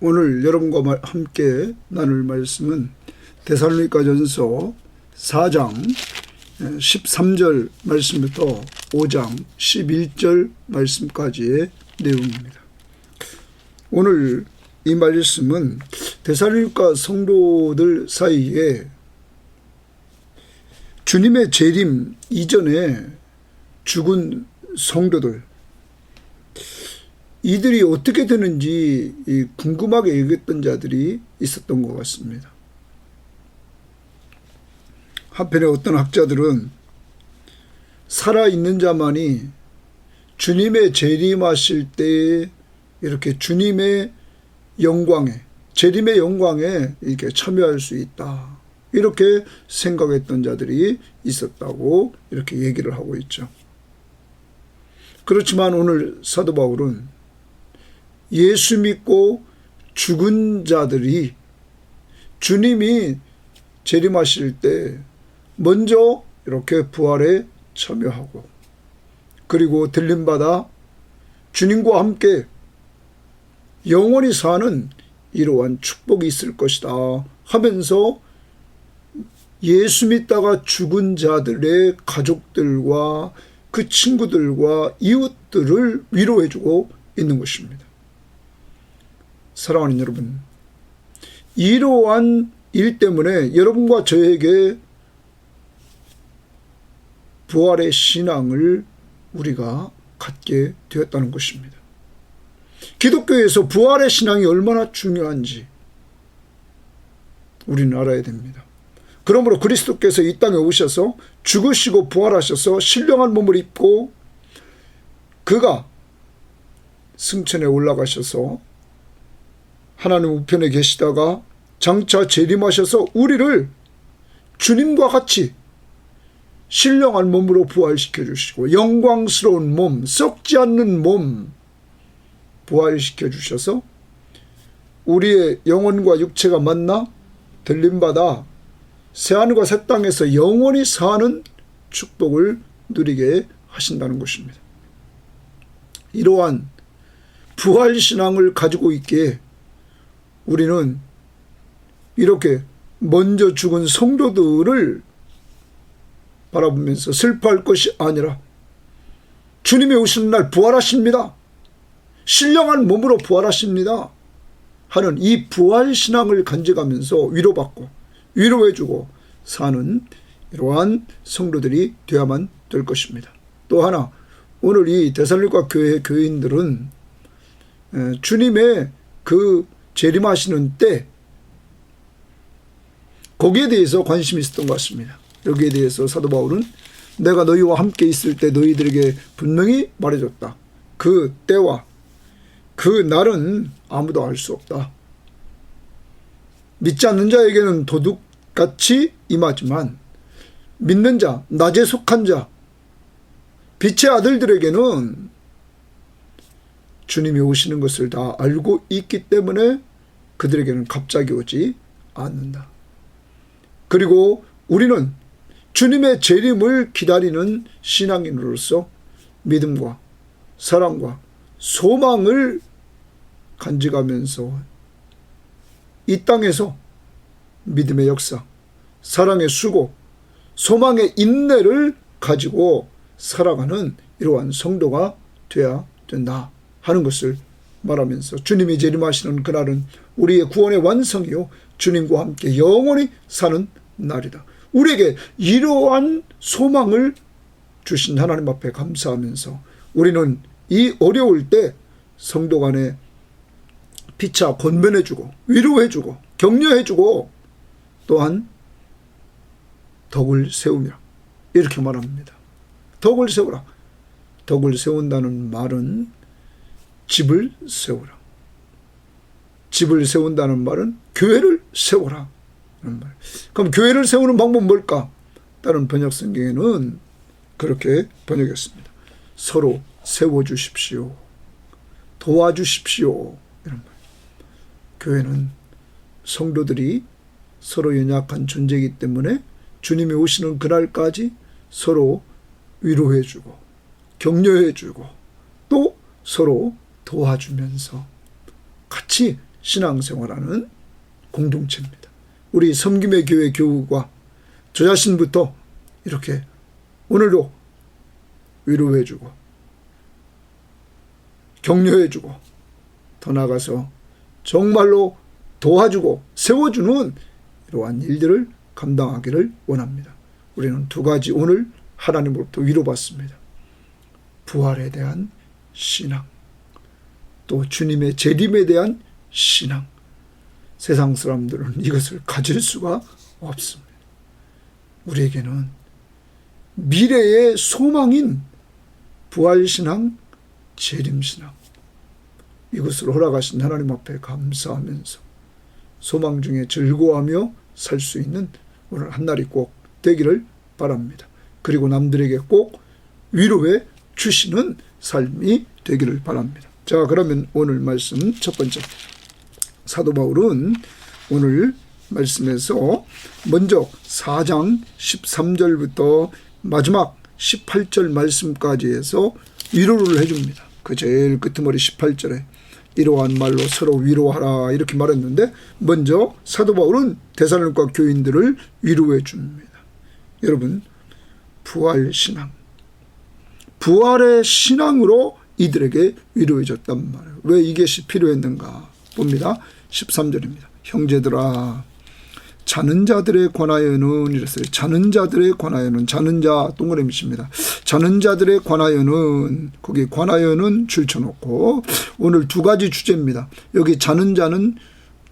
오늘 여러분과 함께 나눌 말씀은 데살로니가전서 4장 13절 말씀부터 5장 11절 말씀까지의 내용입니다. 오늘 이 말씀은 데살로니가 성도들 사이에 주님의 재림 이전에 죽은 성도들, 이들이 어떻게 되는지 궁금하게 여겼던 자들이 있었던 것 같습니다. 한편에 어떤 학자들은 살아있는 자만이 주님의 재림하실 때에 이렇게 주님의 영광에, 재림의 영광에 이렇게 참여할 수 있다, 이렇게 생각했던 자들이 있었다고 이렇게 얘기를 하고 있죠. 그렇지만 오늘 사도 바울은 예수 믿고 죽은 자들이 주님이 재림하실 때 먼저 이렇게 부활에 참여하고, 그리고 들림받아 주님과 함께 영원히 사는 이러한 축복이 있을 것이다 하면서 예수 믿다가 죽은 자들의 가족들과 그 친구들과 이웃들을 위로해주고 있는 것입니다. 사랑하는 여러분, 이러한 일 때문에 여러분과 저에게 부활의 신앙을 우리가 갖게 되었다는 것입니다. 기독교에서 부활의 신앙이 얼마나 중요한지 우리는 알아야 됩니다. 그러므로 그리스도께서 이 땅에 오셔서 죽으시고 부활하셔서 신령한 몸을 입고 그가 승천에 올라가셔서 하나님 우편에 계시다가 장차 재림하셔서 우리를 주님과 같이 신령한 몸으로 부활시켜 주시고 영광스러운 몸, 썩지 않는 몸 부활시켜 주셔서 우리의 영혼과 육체가 만나 들림받아 새하늘과 새 땅에서 영원히 사는 축복을 누리게 하신다는 것입니다. 이러한 부활신앙을 가지고 있기에 우리는 이렇게 먼저 죽은 성도들을 바라보면서 슬퍼할 것이 아니라 주님이 오시는 날 부활하십니다, 신령한 몸으로 부활하십니다 하는 이 부활신앙을 간직하면서 위로받고 위로해주고 사는 이러한 성도들이 되어야만 될 것입니다. 또 하나, 오늘 이 데살로니가 교회 교인들은 주님의 그 재림하시는 때 거기에 대해서 관심이 있었던 것 같습니다. 여기에 대해서 사도 바울은 내가 너희와 함께 있을 때 너희들에게 분명히 말해줬다. 그 때와 그 날은 아무도 알 수 없다. 믿지 않는 자에게는 도둑같이 임하지만 믿는 자, 낮에 속한 자, 빛의 아들들에게는 주님이 오시는 것을 다 알고 있기 때문에 그들에게는 갑자기 오지 않는다. 그리고 우리는 주님의 재림을 기다리는 신앙인으로서 믿음과 사랑과 소망을 간직하면서 이 땅에서 믿음의 역사, 사랑의 수고, 소망의 인내를 가지고 살아가는 이러한 성도가 되어야 된다 하는 것을 말하면서 주님이 재림하시는 그날은 우리의 구원의 완성이요 주님과 함께 영원히 사는 날이다. 우리에게 이러한 소망을 주신 하나님 앞에 감사하면서 우리는 이 어려울 때 성도 간에 피차 권면해주고 위로해주고 격려해주고 또한 덕을 세우며 이렇게 말합니다. 덕을 세우라. 덕을 세운다는 말은 집을 세우라. 집을 세운다는 말은 교회를 세우라. 그럼 교회를 세우는 방법은 뭘까? 다른 번역 성경에는 그렇게 번역했습니다. 서로 세워주십시오. 도와주십시오. 이런 말. 교회는 성도들이 서로 연약한 존재이기 때문에 주님이 오시는 그날까지 서로 위로해주고 격려해주고 또 서로 도와주면서 같이 신앙생활하는 공동체입니다. 우리 섬김의 교회 교우가 저 자신부터 이렇게 오늘도 위로해주고 격려해주고 더 나아가서 정말로 도와주고 세워주는 이러한 일들을 감당하기를 원합니다. 우리는 두 가지 오늘 하나님으로부터 위로받습니다. 부활에 대한 신앙, 또 주님의 재림에 대한 신앙. 세상 사람들은 이것을 가질 수가 없습니다. 우리에게는 미래의 소망인 부활신앙, 재림신앙, 이것을 허락하신 하나님 앞에 감사하면서 소망 중에 즐거워하며 살 수 있는 오늘 한날이 꼭 되기를 바랍니다. 그리고 남들에게 꼭 위로해 주시는 삶이 되기를 바랍니다. 자, 그러면 오늘 말씀 첫 번째, 사도 바울은 오늘 말씀에서 먼저 4장 13절부터 마지막 18절 말씀까지 해서 위로를 해줍니다. 그 제일 끄트머리 18절에 이러한 말로 서로 위로하라 이렇게 말했는데, 먼저 사도 바울은 데살로니가 교인들을 위로해 줍니다. 여러분, 부활신앙, 부활의 신앙으로 이들에게 위로해 줬단 말이에요. 왜 이것이 필요했는가 봅니다. 13절입니다. 형제들아, 자는 자들에 관하여는 이랬어요. 자는 자들에 관하여는, 자는 자 동그라미입니다. 자는 자들에 관하여는, 거기 관하여는 줄쳐놓고 오늘 두 가지 주제입니다. 여기 자는 자는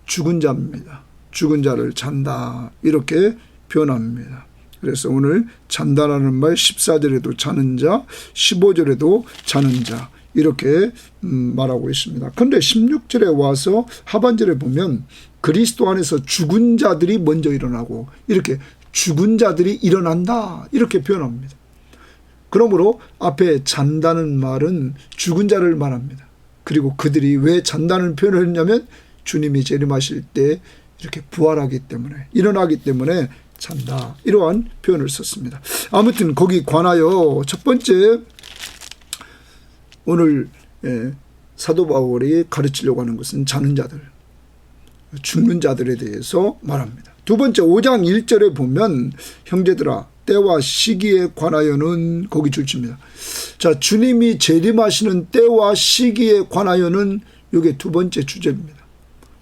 죽은 자입니다. 죽은 자를 잔다 이렇게 표현합니다. 그래서 오늘 잔다라는 말 14절에도 자는 자, 15절에도 자는 자 이렇게 말하고 있습니다. 그런데 16절에 와서 하반절에 보면 그리스도 안에서 죽은 자들이 먼저 일어나고 이렇게 죽은 자들이 일어난다 이렇게 표현합니다. 그러므로 앞에 잔다는 말은 죽은 자를 말합니다. 그리고 그들이 왜 잔다는 표현을 했냐면 주님이 재림하실 때 이렇게 부활하기 때문에, 일어나기 때문에 잔다 이러한 표현을 썼습니다. 아무튼 거기 관하여 첫 번째 오늘 사도 바울이 가르치려고 하는 것은 자는 자들, 죽는 자들에 대해서 말합니다. 두 번째 5장 1절에 보면 형제들아 때와 시기에 관하여는 거기 줄칩니다. 자, 주님이 재림하시는 때와 시기에 관하여는 이게 두 번째 주제입니다.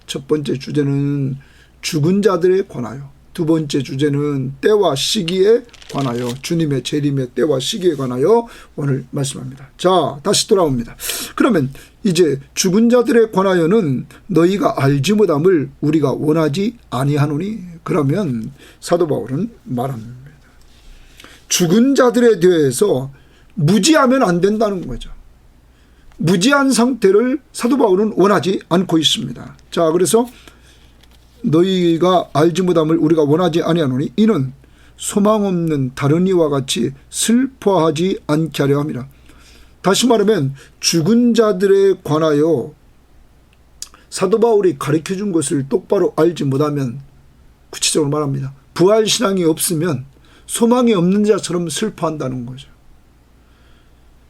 첫 번째 주제는 죽은 자들에 관하여, 두 번째 주제는 때와 시기에 관하여, 주님의 재림의 때와 시기에 관하여 오늘 말씀합니다. 자, 다시 돌아옵니다. 그러면 이제 죽은 자들에 관하여는 너희가 알지 못함을 우리가 원하지 아니하노니, 그러면 사도 바울은 말합니다. 죽은 자들에 대해서 무지하면 안 된다는 거죠. 무지한 상태를 사도 바울은 원하지 않고 있습니다. 자, 그래서 너희가 알지 못함을 우리가 원하지 아니하노니 이는 소망 없는 다른 이와 같이 슬퍼하지 않게 하려 함이라. 다시 말하면 죽은 자들에 관하여 사도 바울이 가르쳐준 것을 똑바로 알지 못하면, 구체적으로 말합니다, 부활신앙이 없으면 소망이 없는 자처럼 슬퍼한다는 거죠.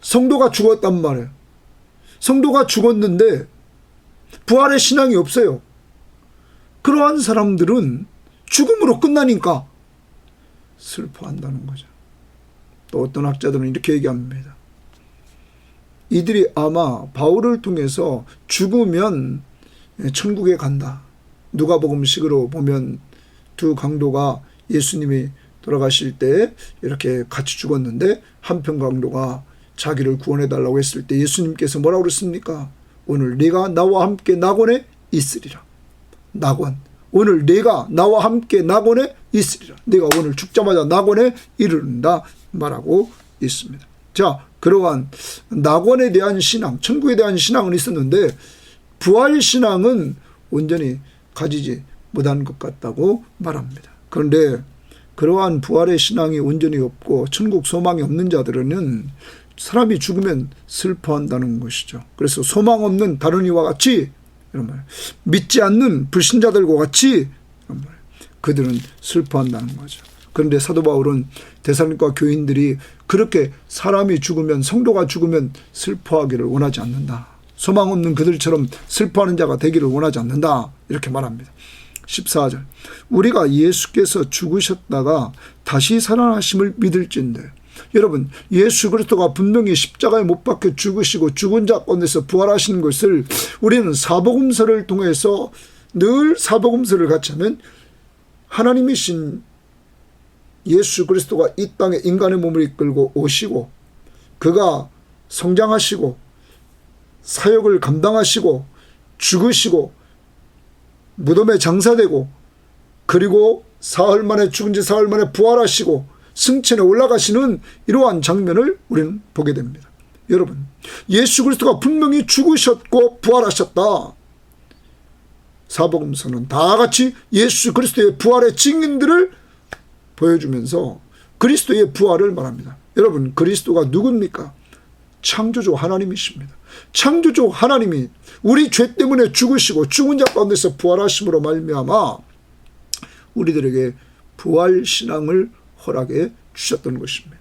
성도가 죽었단 말이에요. 성도가 죽었는데 부활의 신앙이 없어요. 그러한 사람들은 죽음으로 끝나니까 슬퍼한다는 거죠. 또 어떤 학자들은 이렇게 얘기합니다. 이들이 아마 바울을 통해서 죽으면 천국에 간다. 누가복음식으로 보면 두 강도가 예수님이 돌아가실 때 이렇게 같이 죽었는데 한편 강도가 자기를 구원해달라고 했을 때 예수님께서 뭐라고 그랬습니까? 오늘 네가 나와 함께 낙원에 있으리라. 낙원. 오늘 네가 나와 함께 낙원에 있으리라. 네가 오늘 죽자마자 낙원에 이르른다 말하고 있습니다. 자, 그러한 낙원에 대한 신앙, 천국에 대한 신앙은 있었는데 부활 신앙은 온전히 가지지 못한 것 같다고 말합니다. 그런데 그러한 부활의 신앙이 온전히 없고 천국 소망이 없는 자들은 사람이 죽으면 슬퍼한다는 것이죠. 그래서 소망 없는 다른 이와 같이, 이런 말, 믿지 않는 불신자들과 같이, 이런 말, 그들은 슬퍼한다는 거죠. 그런데 사도 바울은 데살로니가 교인들이 그렇게 사람이 죽으면, 성도가 죽으면 슬퍼하기를 원하지 않는다. 소망 없는 그들처럼 슬퍼하는 자가 되기를 원하지 않는다. 이렇게 말합니다. 14절. 우리가 예수께서 죽으셨다가 다시 살아나심을 믿을진대. 여러분, 예수 그리스도가 분명히 십자가에 못 박혀 죽으시고 죽은 자 가운데서 부활하신 것을 우리는 사복음서를 통해서 늘 사복음서를 같이 하면 하나님이신 예수 그리스도가 이 땅에 인간의 몸을 이끌고 오시고 그가 성장하시고 사역을 감당하시고 죽으시고 무덤에 장사되고 그리고 사흘 만에 죽은 지 사흘 만에 부활하시고 승천에 올라가시는 이러한 장면을 우리는 보게 됩니다. 여러분, 예수 그리스도가 분명히 죽으셨고 부활하셨다. 사복음서는 다 같이 예수 그리스도의 부활의 증인들을 보여주면서 그리스도의 부활을 말합니다. 여러분, 그리스도가 누굽니까? 창조주 하나님이십니다. 창조주 하나님이 우리 죄 때문에 죽으시고 죽은 자 가운데서 부활하심으로 말미암아 우리들에게 부활신앙을 허락해 주셨던 것입니다.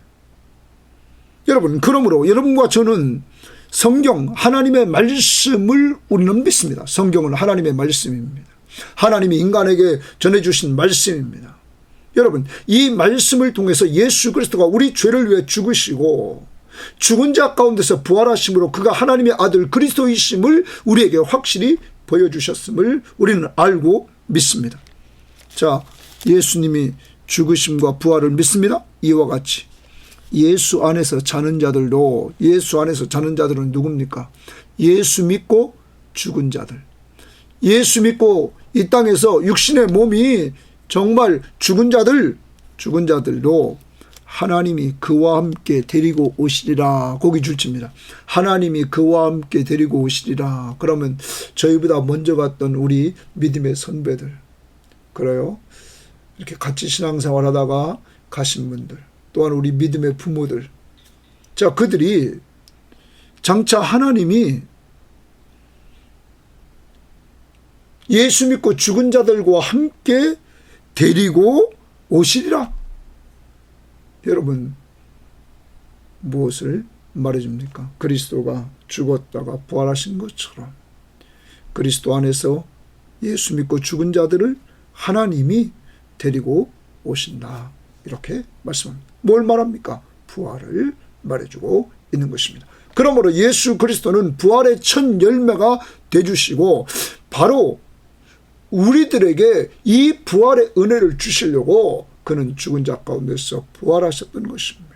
여러분, 그러므로 여러분과 저는 성경 하나님의 말씀을 우리는 믿습니다. 성경은 하나님의 말씀입니다. 하나님이 인간에게 전해주신 말씀입니다. 여러분, 이 말씀을 통해서 예수 그리스도가 우리 죄를 위해 죽으시고 죽은 자 가운데서 부활하심으로 그가 하나님의 아들 그리스도이심을 우리에게 확실히 보여주셨음을 우리는 알고 믿습니다. 자, 예수님이 죽으심과 부활을 믿습니다. 이와 같이 예수 안에서 자는 자들도, 예수 안에서 자는 자들은 누굽니까? 예수 믿고 죽은 자들. 예수 믿고 이 땅에서 육신의 몸이 정말 죽은 자들도 하나님이 그와 함께 데리고 오시리라. 고기 줄칩니다. 하나님이 그와 함께 데리고 오시리라. 그러면 저희보다 먼저 갔던 우리 믿음의 선배들, 그래요? 이렇게 같이 신앙생활 하다가 가신 분들, 또한 우리 믿음의 부모들, 자, 그들이 장차 하나님이 예수 믿고 죽은 자들과 함께 데리고 오시리라. 여러분, 무엇을 말해줍니까? 그리스도가 죽었다가 부활하신 것처럼 그리스도 안에서 예수 믿고 죽은 자들을 하나님이 데리고 오신다. 이렇게 말씀합니다. 뭘 말합니까? 부활을 말해주고 있는 것입니다. 그러므로 예수 그리스도는 부활의 첫 열매가 되주시고 바로 우리들에게 이 부활의 은혜를 주시려고 그는 죽은 자 가운데서 부활하셨던 것입니다.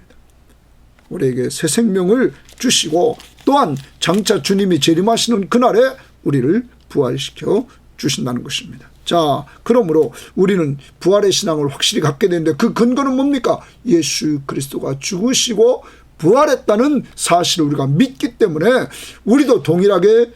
우리에게 새 생명을 주시고 또한 장차 주님이 재림하시는 그날에 우리를 부활시켜 주신다는 것입니다. 자, 그러므로 우리는 부활의 신앙을 확실히 갖게 되는데 그 근거는 뭡니까? 예수 그리스도가 죽으시고 부활했다는 사실을 우리가 믿기 때문에 우리도 동일하게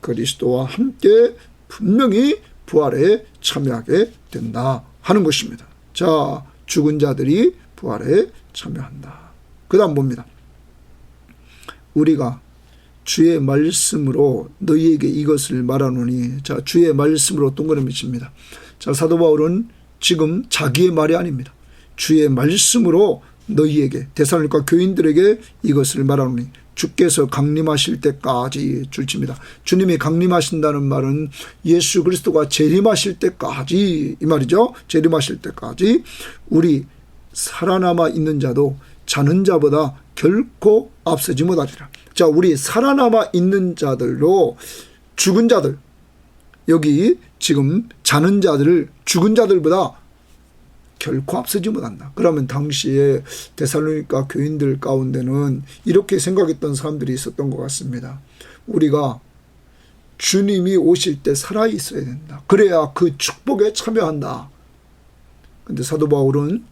그리스도와 함께 분명히 부활에 참여하게 된다 하는 것입니다. 자, 죽은 자들이 부활에 참여한다. 그 다음 봅니다. 우리가 주의 말씀으로 너희에게 이것을 말하노니. 자, 주의 말씀으로 동그라미 칩니다. 자, 사도 바울은 지금 자기의 말이 아닙니다. 주의 말씀으로 너희에게, 데살로니가 교인들에게 이것을 말하노니. 주께서 강림하실 때까지 줄칩니다. 주님이 강림하신다는 말은 예수 그리스도가 재림하실 때까지 이 말이죠. 재림하실 때까지 우리 살아남아 있는 자도 자는 자보다 결코 앞서지 못하리라. 자, 우리 살아남아 있는 자들로 죽은 자들, 여기 지금 자는 자들을 죽은 자들보다 결코 앞서지 못한다. 그러면 당시에 데살로니가 교인들 가운데는 이렇게 생각했던 사람들이 있었던 것 같습니다. 우리가 주님이 오실 때 살아있어야 된다. 그래야 그 축복에 참여한다. 그런데 사도 바울은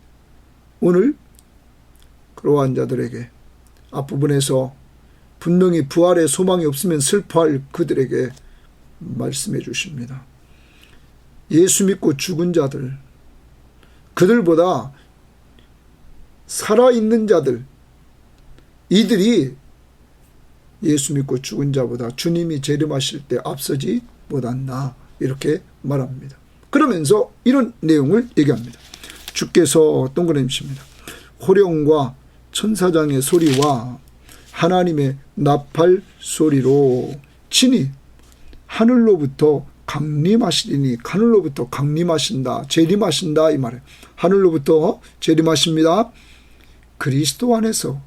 오늘 그러한 자들에게 앞부분에서 분명히 부활의 소망이 없으면 슬퍼할 그들에게 말씀해 주십니다. 예수 믿고 죽은 자들, 그들보다 살아있는 자들, 이들이 예수 믿고 죽은 자보다 주님이 재림하실 때 앞서지 못한다. 이렇게 말합니다. 그러면서 이런 내용을 얘기합니다. 주께서 동그라미 칩니다. 호령과 천사장의 소리와 하나님의 나팔 소리로 친히 하늘로부터 강림하시리니, 하늘로부터 강림하신다, 재림하신다 이 말이에요. 하늘로부터 재림하십니다. 그리스도 안에서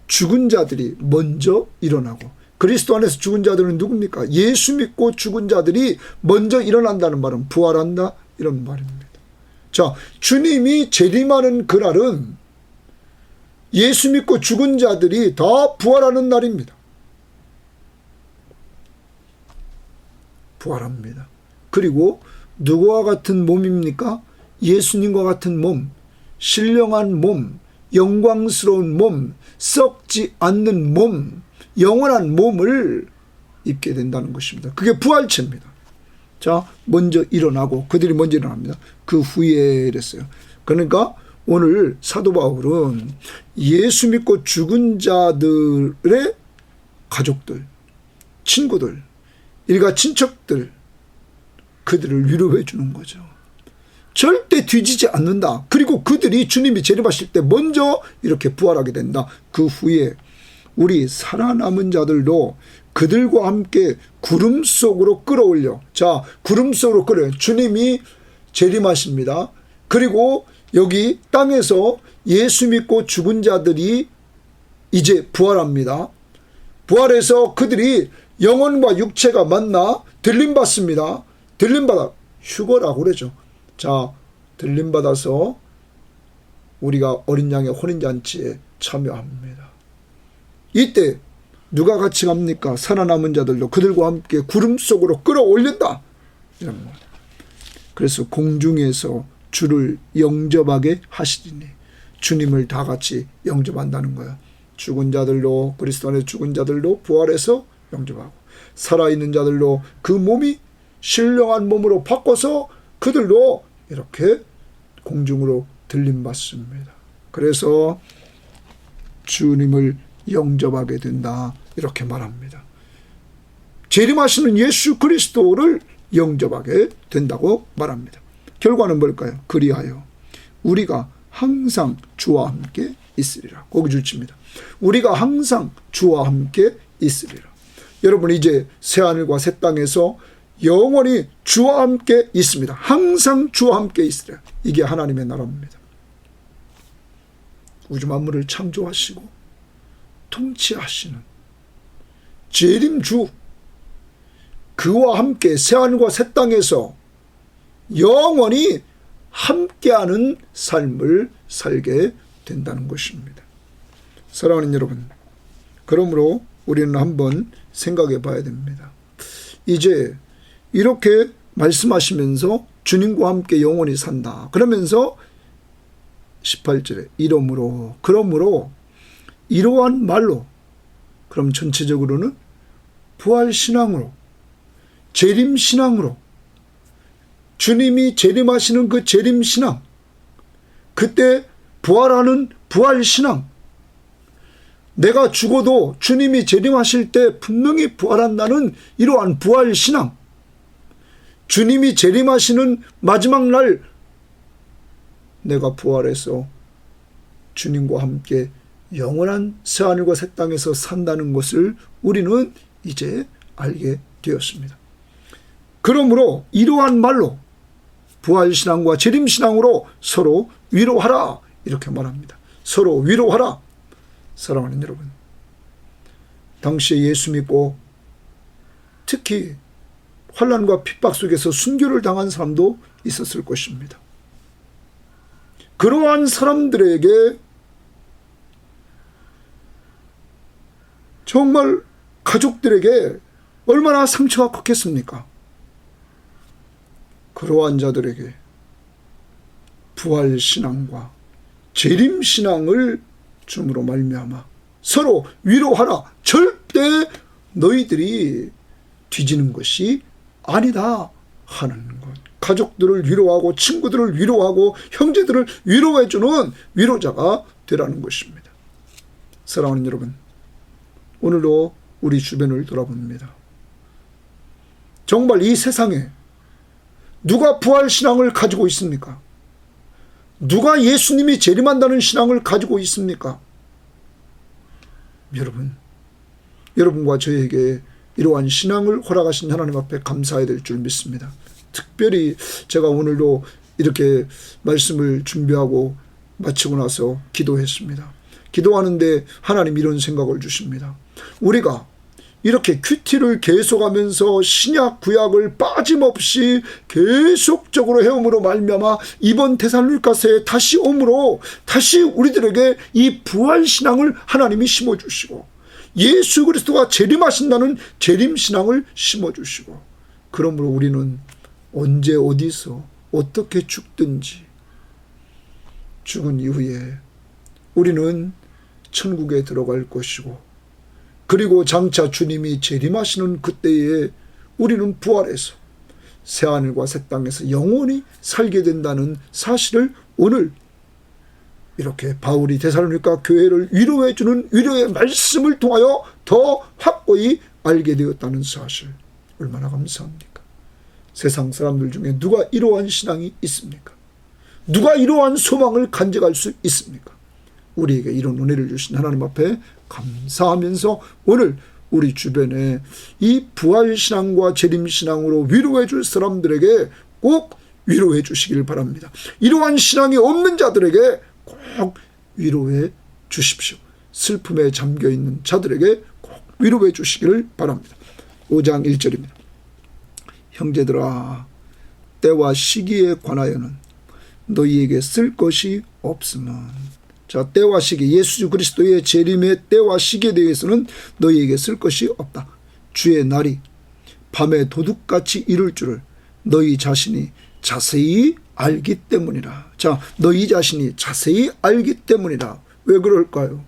죽은 자들이 먼저 일어나고, 그리스도 안에서 죽은 자들은 누굽니까? 예수 믿고 죽은 자들이 먼저 일어난다는 말은 부활한다 이런 말입니다. 자, 주님이 재림하는 그날은 예수 믿고 죽은 자들이 다 부활하는 날입니다. 부활합니다. 그리고 누구와 같은 몸입니까? 예수님과 같은 몸, 신령한 몸, 영광스러운 몸, 썩지 않는 몸, 영원한 몸을 입게 된다는 것입니다. 그게 부활체입니다. 자, 먼저 일어나고, 그들이 먼저 일어납니다. 그 후에 이랬어요. 그러니까 오늘 사도 바울은 예수 믿고 죽은 자들의 가족들, 친구들, 일가 친척들, 그들을 위로해 주는 거죠. 절대 뒤지지 않는다. 그리고 그들이 주님이 재림하실 때 먼저 이렇게 부활하게 된다. 그 후에 우리 살아남은 자들도 그들과 함께 구름 속으로 끌어올려. 자, 구름 속으로 끌어요. 주님이 재림하십니다. 그리고 여기 땅에서 예수 믿고 죽은 자들이 이제 부활합니다. 부활해서 그들이 영혼과 육체가 만나 들림받습니다. 들림받아 휴거라고 그러죠. 자, 들림받아서 우리가 어린 양의 혼인잔치에 참여합니다. 이때 누가 같이 갑니까? 살아남은 자들도 그들과 함께 구름 속으로 끌어올린다 이런 말. 그래서 공중에서 주를 영접하게 하시리니, 주님을 다 같이 영접한다는 거예요. 죽은 자들도, 그리스도 안에 죽은 자들도 부활해서 영접하고, 살아있는 자들도 그 몸이 신령한 몸으로 바꿔서 그들도 이렇게 공중으로 들림받습니다. 그래서 주님을 영접하게 된다 이렇게 말합니다. 재림하시는 예수 그리스도를 영접하게 된다고 말합니다. 결과는 뭘까요? 그리하여 우리가 항상 주와 함께 있으리라. 거기 줄칩니다. 우리가 항상 주와 함께 있으리라. 여러분, 이제 새하늘과 새 땅에서 영원히 주와 함께 있습니다. 항상 주와 함께 있으리라. 이게 하나님의 나라입니다. 우주 만물을 창조하시고 통치하시는 재림주, 그와 함께 새하늘과 새 땅에서 영원히 함께하는 삶을 살게 된다는 것입니다. 사랑하는 여러분, 그러므로 우리는 한번 생각해 봐야 됩니다. 이제 이렇게 말씀하시면서 주님과 함께 영원히 산다. 그러면서 18절에 그러므로 이러한 말로, 그럼 전체적으로는 부활신앙으로, 재림신앙으로, 주님이 재림하시는 그 재림신앙, 그때 부활하는 부활신앙, 내가 죽어도 주님이 재림하실 때 분명히 부활한다는 이러한 부활신앙, 주님이 재림하시는 마지막 날 내가 부활해서 주님과 함께 영원한 새하늘과 새 땅에서 산다는 것을 우리는 이제 알게 되었습니다. 그러므로 이러한 말로 부활신앙과 재림신앙으로 서로 위로하라 이렇게 말합니다. 서로 위로하라. 사랑하는 여러분, 당시에 예수 믿고 특히 환난과 핍박 속에서 순교를 당한 사람도 있었을 것입니다. 그러한 사람들에게 정말 가족들에게 얼마나 상처가 컸겠습니까? 그러한 자들에게 부활신앙과 재림신앙을 줌으로 말미암아 서로 위로하라. 절대 너희들이 뒤지는 것이 아니다 하는 것. 가족들을 위로하고 친구들을 위로하고 형제들을 위로해주는 위로자가 되라는 것입니다. 사랑하는 여러분, 오늘도 우리 주변을 돌아봅니다. 정말 이 세상에 누가 부활신앙을 가지고 있습니까? 누가 예수님이 재림한다는 신앙을 가지고 있습니까? 여러분, 여러분과 저에게 이러한 신앙을 허락하신 하나님 앞에 감사해야 될 줄 믿습니다. 특별히 제가 오늘도 이렇게 말씀을 준비하고 마치고 나서 기도했습니다. 기도하는데 하나님 이런 생각을 주십니다. 우리가 이렇게 큐티를 계속하면서 신약 구약을 빠짐없이 계속적으로 해옴으로 말미암아 이번 데살로니가서에 다시 오므로 다시 우리들에게 이 부활신앙을 하나님이 심어주시고 예수 그리스도가 재림하신다는 재림신앙을 심어주시고, 그러므로 우리는 언제 어디서 어떻게 죽든지 죽은 이후에 우리는 천국에 들어갈 것이고, 그리고 장차 주님이 재림하시는 그때에 우리는 부활해서 새하늘과 새 땅에서 영원히 살게 된다는 사실을 오늘 이렇게 바울이 데살로니가 교회를 위로해 주는 위로의 말씀을 통하여 더 확고히 알게 되었다는 사실, 얼마나 감사합니까? 세상 사람들 중에 누가 이러한 신앙이 있습니까? 누가 이러한 소망을 간직할 수 있습니까? 우리에게 이런 은혜를 주신 하나님 앞에 감사하면서 오늘 우리 주변에 이 부활신앙과 재림신앙으로 위로해 줄 사람들에게 꼭 위로해 주시길 바랍니다. 이러한 신앙이 없는 자들에게 꼭 위로해 주십시오. 슬픔에 잠겨있는 자들에게 꼭 위로해 주시기를 바랍니다. 5장 1절입니다. 형제들아, 때와 시기에 관하여는 너희에게 쓸 것이 없음은. 자, 때와 시기, 예수 그리스도의 재림의 때와 시기에 대해서는 너희에게 쓸 것이 없다. 주의 날이 밤에 도둑같이 이룰 줄을 너희 자신이 자세히 알기 때문이라. 자, 너희 자신이 자세히 알기 때문이라. 왜 그럴까요?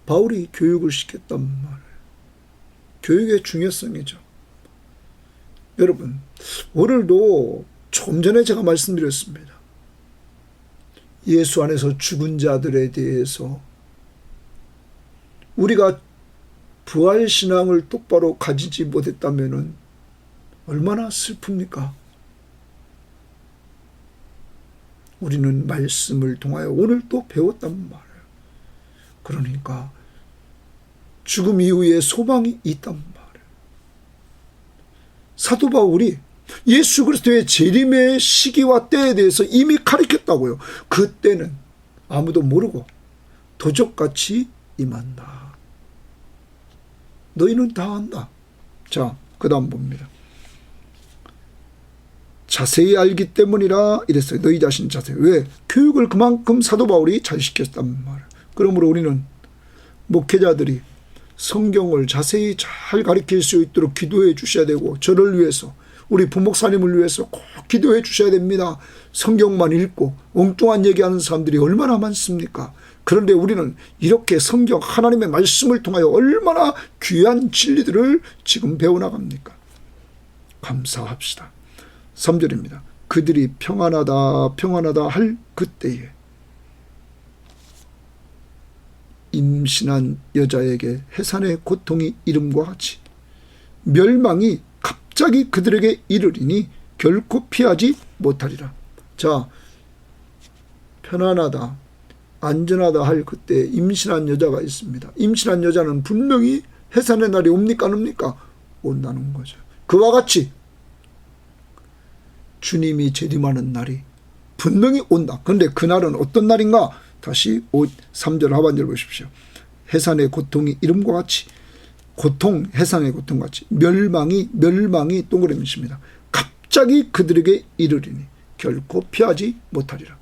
바울이 교육을 시켰단 말이에요. 교육의 중요성이죠. 여러분, 오늘도 좀 전에 제가 말씀드렸습니다. 예수 안에서 죽은 자들에 대해서 우리가 부활신앙을 똑바로 가지지 못했다면 얼마나 슬픕니까? 우리는 말씀을 통하여 오늘 또 배웠단 말이에요. 그러니까 죽음 이후에 소망이 있단 말이에요. 사도 바울이 예수 그리스도의 재림의 시기와 때에 대해서 이미 가르쳤다고요. 그때는 아무도 모르고 도적같이 임한다. 너희는 다 안다. 자, 그 다음 봅니다. 자세히 알기 때문이라 이랬어요. 너희 자신 자세히. 왜? 교육을 그만큼 사도 바울이 잘 시켰단 말이에요. 그러므로 우리는 목회자들이 성경을 자세히 잘 가르칠 수 있도록 기도해 주셔야 되고, 저를 위해서, 우리 부목사님을 위해서 꼭 기도해 주셔야 됩니다. 성경만 읽고 엉뚱한 얘기하는 사람들이 얼마나 많습니까? 그런데 우리는 이렇게 성경 하나님의 말씀을 통하여 얼마나 귀한 진리들을 지금 배워나갑니까? 감사합시다. 3절입니다. 그들이 평안하다 평안하다 할 그때에 임신한 여자에게 해산의 고통이 이름과 같이 멸망이 갑자기 그들에게 이르리니 결코 피하지 못하리라. 자, 편안하다 안전하다 할 그때 임신한 여자가 있습니다. 임신한 여자는 분명히 해산의 날이 옵니까 안 옵니까? 온다는 거죠. 그와 같이 주님이 재림하는 날이 분명히 온다. 그런데 그날은 어떤 날인가? 다시 3절 하반절 보십시오. 해산의 고통이 이름과 같이, 고통, 해산의 고통같이 멸망이 동그라미 칩니다. 갑자기 그들에게 이르리니 결코 피하지 못하리라.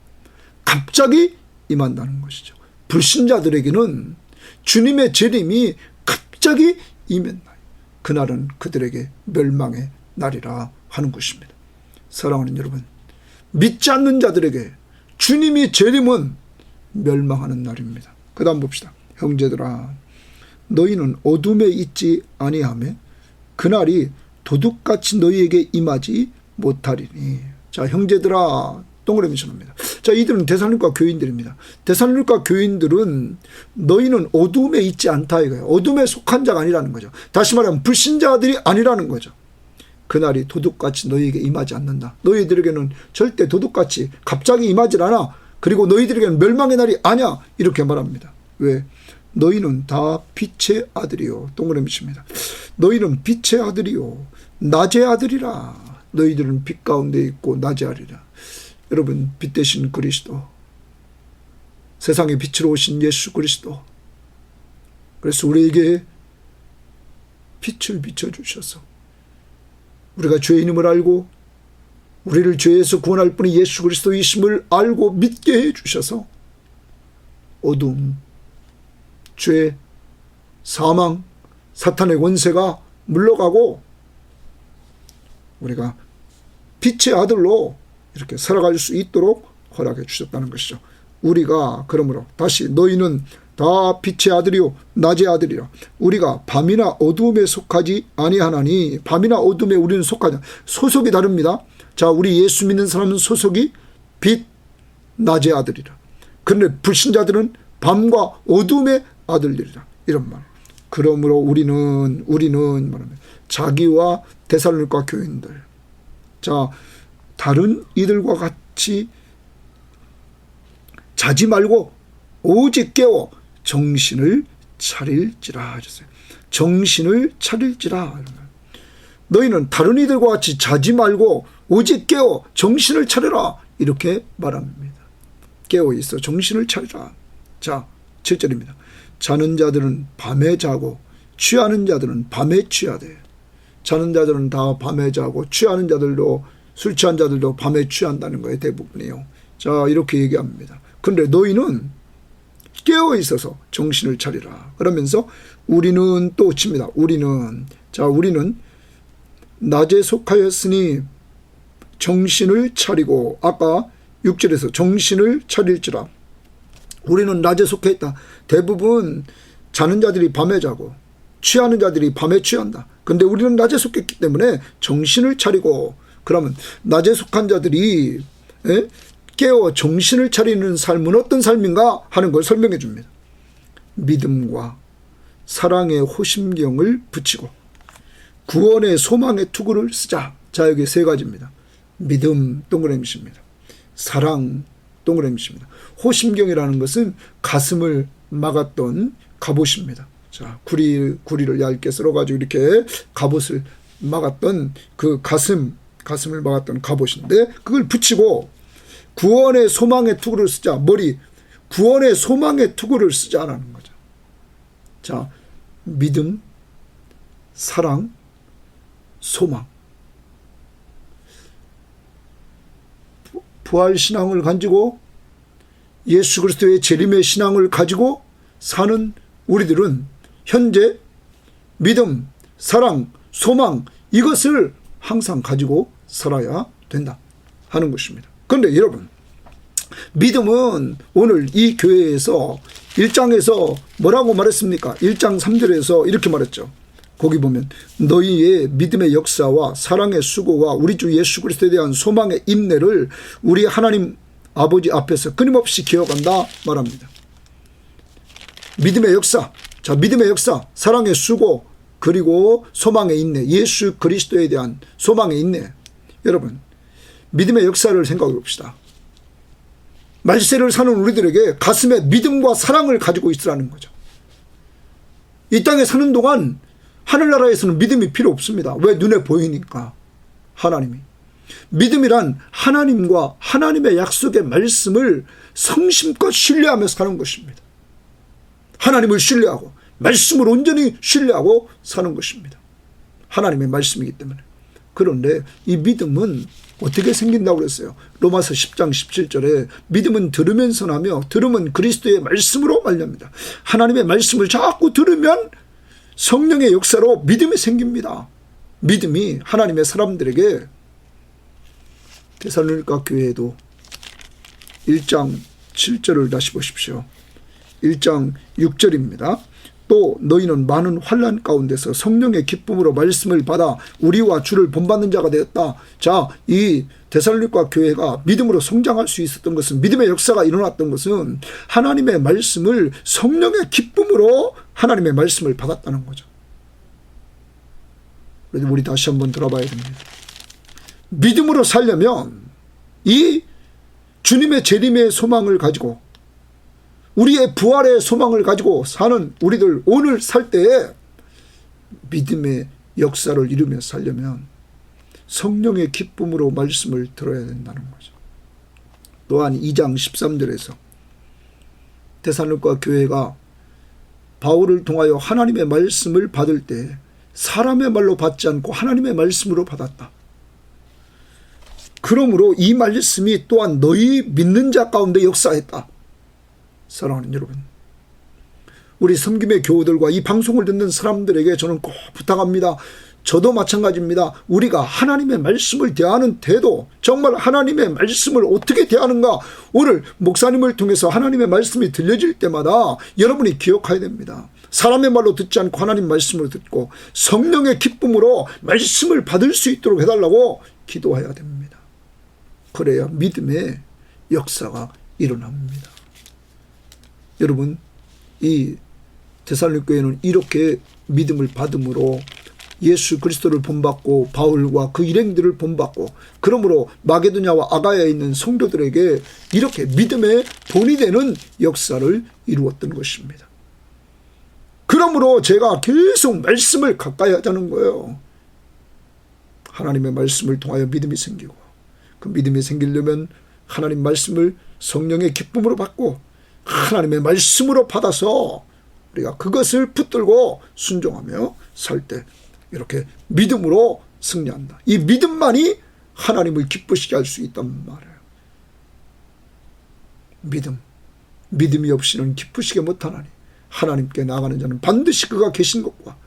갑자기 임한다는 것이죠. 불신자들에게는 주님의 재림이 갑자기 임했나요. 그날은 그들에게 멸망의 날이라 하는 것입니다. 사랑하는 여러분, 믿지 않는 자들에게 주님이 재림은 멸망하는 날입니다. 그 다음 봅시다. 형제들아, 너희는 어둠에 있지 아니하며 그날이 도둑같이 너희에게 임하지 못하리니. 자, 형제들아, 동그라미 쳐놓습니다. 자, 이들은 데살로니가 교인들입니다. 데살로니가 교인들은 너희는 어둠에 있지 않다 이거예요. 어둠에 속한 자가 아니라는 거죠. 다시 말하면 불신자들이 아니라는 거죠. 그날이 도둑같이 너희에게 임하지 않는다. 너희들에게는 절대 도둑같이 갑자기 임하지 않아. 그리고 너희들에게는 멸망의 날이 아니야. 이렇게 말합니다. 왜? 너희는 다 빛의 아들이요. 동그라미 칩니다. 너희는 빛의 아들이요. 낮의 아들이라. 너희들은 빛 가운데 있고 낮의 아들이라. 여러분, 빛 대신 그리스도, 세상의 빛으로 오신 예수 그리스도. 그래서 우리에게 빛을 비춰주셔서 우리가 죄인임을 알고 우리를 죄에서 구원할 분이 예수 그리스도이심을 알고 믿게 해주셔서 어둠, 죄, 사망, 사탄의 권세가 물러가고 우리가 빛의 아들로 이렇게 살아갈 수 있도록 허락해 주셨다는 것이죠. 우리가 그러므로 다시 너희는 다 빛의 아들이요 낮의 아들이라. 우리가 밤이나 어두움에 속하지 아니하나니. 밤이나 어두움에 우리는 속하지 않아. 소속이 다릅니다. 자, 우리 예수 믿는 사람은 소속이 빛, 낮의 아들이라. 그런데 불신자들은 밤과 어두움의 아들들이라. 이런 말. 그러므로 우리는 말하면 자기와 데살로니가 교인들, 자, 다른 이들과 같이 자지 말고 오직 깨워 정신을 차릴지라 하셨어요. 정신을 차릴지라. 너희는 다른 이들과 같이 자지 말고 오직 깨워 정신을 차려라. 이렇게 말합니다. 깨어 있어 정신을 차리라. 자, 7절입니다. 자는 자들은 밤에 자고 취하는 자들은 밤에 취하되. 자는 자들은 다 밤에 자고 취하는 자들도, 술 취한 자들도 밤에 취한다는 거예요. 대부분이요. 자, 이렇게 얘기합니다. 그런데 너희는 깨어 있어서 정신을 차리라. 그러면서 우리는 또 칩니다. 우리는 낮에 속하였으니 정신을 차리고, 아까 6절에서 정신을 차릴지라. 우리는 낮에 속해 있다. 대부분 자는 자들이 밤에 자고 취하는 자들이 밤에 취한다. 그런데 우리는 낮에 속했기 때문에 정신을 차리고. 그러면 낮에 속한 자들이 깨어 정신을 차리는 삶은 어떤 삶인가 하는 걸 설명해 줍니다. 믿음과 사랑의 호심경을 붙이고 구원의 소망의 투구를 쓰자. 자, 여기 세 가지입니다. 믿음, 동그라미입니다. 사랑, 동그라미입니다. 호심경이라는 것은 가슴을 막았던 갑옷입니다. 자, 구리를 얇게 썰어가지고 이렇게 갑옷을 막았던 그 가슴을 막았던 갑옷인데, 그걸 붙이고 구원의 소망의 투구를 쓰자. 구원의 소망의 투구를 쓰자라는 거죠. 자, 믿음, 사랑, 소망. 부활신앙을 가지고 예수 그리스도의 재림의 신앙을 가지고 사는 우리들은 현재 믿음, 사랑, 소망, 이것을 항상 가지고 살아야 된다 하는 것입니다. 그런데 여러분, 믿음은 오늘 이 교회에서 1장에서 뭐라고 말했습니까? 1장 3절에서 이렇게 말했죠. 거기 보면 너희의 믿음의 역사와 사랑의 수고와 우리 주 예수 그리스도에 대한 소망의 인내를 우리 하나님 아버지 앞에서 끊임없이 기억한다 말합니다. 믿음의 역사, 자, 믿음의 역사, 사랑의 수고, 그리고 소망의 인내, 예수 그리스도에 대한 소망의 인내. 여러분, 믿음의 역사를 생각해 봅시다. 말세를 사는 우리들에게 가슴에 믿음과 사랑을 가지고 있으라는 거죠. 이 땅에 사는 동안 하늘나라에서는 믿음이 필요 없습니다. 왜? 눈에 보이니까. 하나님이. 믿음이란 하나님과 하나님의 약속의 말씀을 성심껏 신뢰하면서 사는 것입니다. 하나님을 신뢰하고 말씀을 온전히 신뢰하고 사는 것입니다. 하나님의 말씀이기 때문에. 그런데 이 믿음은 어떻게 생긴다고 그랬어요? 로마서 10장 17절에 믿음은 들으면서 나며 들으면 그리스도의 말씀으로 말렵니다. 하나님의 말씀을 자꾸 들으면 성령의 역사로 믿음이 생깁니다. 믿음이 하나님의 사람들에게, 데살로니가 교회에도 1장 7절을 다시 보십시오. 1장 6절입니다. 또 너희는 많은 환난 가운데서 성령의 기쁨으로 말씀을 받아 우리와 주를 본받는 자가 되었다. 자, 이 데살로니가 교회가 믿음으로 성장할 수 있었던 것은, 믿음의 역사가 일어났던 것은 하나님의 말씀을 성령의 기쁨으로 하나님의 말씀을 받았다는 거죠. 그래서 우리 다시 한번 들어봐야 됩니다. 믿음으로 살려면 이 주님의 재림의 소망을 가지고 우리의 부활의 소망을 가지고 사는 우리들 오늘 살 때에 믿음의 역사를 이루며 살려면 성령의 기쁨으로 말씀을 들어야 된다는 거죠. 또한 2장 13절에서 데살로니가 교회가 바울을 통하여 하나님의 말씀을 받을 때 사람의 말로 받지 않고 하나님의 말씀으로 받았다. 그러므로 이 말씀이 또한 너희 믿는 자 가운데 역사했다. 사랑하는 여러분, 우리 섬김의 교우들과 이 방송을 듣는 사람들에게 저는 꼭 부탁합니다. 저도 마찬가지입니다. 우리가 하나님의 말씀을 대하는 태도, 정말 하나님의 말씀을 어떻게 대하는가, 오늘 목사님을 통해서 하나님의 말씀이 들려질 때마다 여러분이 기억해야 됩니다. 사람의 말로 듣지 않고 하나님 말씀으로 듣고 성령의 기쁨으로 말씀을 받을 수 있도록 해달라고 기도해야 됩니다. 그래야 믿음의 역사가 일어납니다. 여러분, 이 데살로니가 교회는 이렇게 믿음을 받음으로 예수 그리스도를 본받고 바울과 그 일행들을 본받고, 그러므로 마게도냐와 아가야에 있는 성도들에게 이렇게 믿음의 본이 되는 역사를 이루었던 것입니다. 그러므로 제가 계속 말씀을 가까이 하자는 거예요. 하나님의 말씀을 통하여 믿음이 생기고, 그 믿음이 생기려면 하나님 말씀을 성령의 기쁨으로 받고 하나님의 말씀으로 받아서 우리가 그것을 붙들고 순종하며 살 때 이렇게 믿음으로 승리한다. 이 믿음만이 하나님을 기쁘시게 할 수 있단 말이에요. 믿음이 없이는 기쁘시게 못하나니 하나님께 나아가는 자는 반드시 그가 계신 것과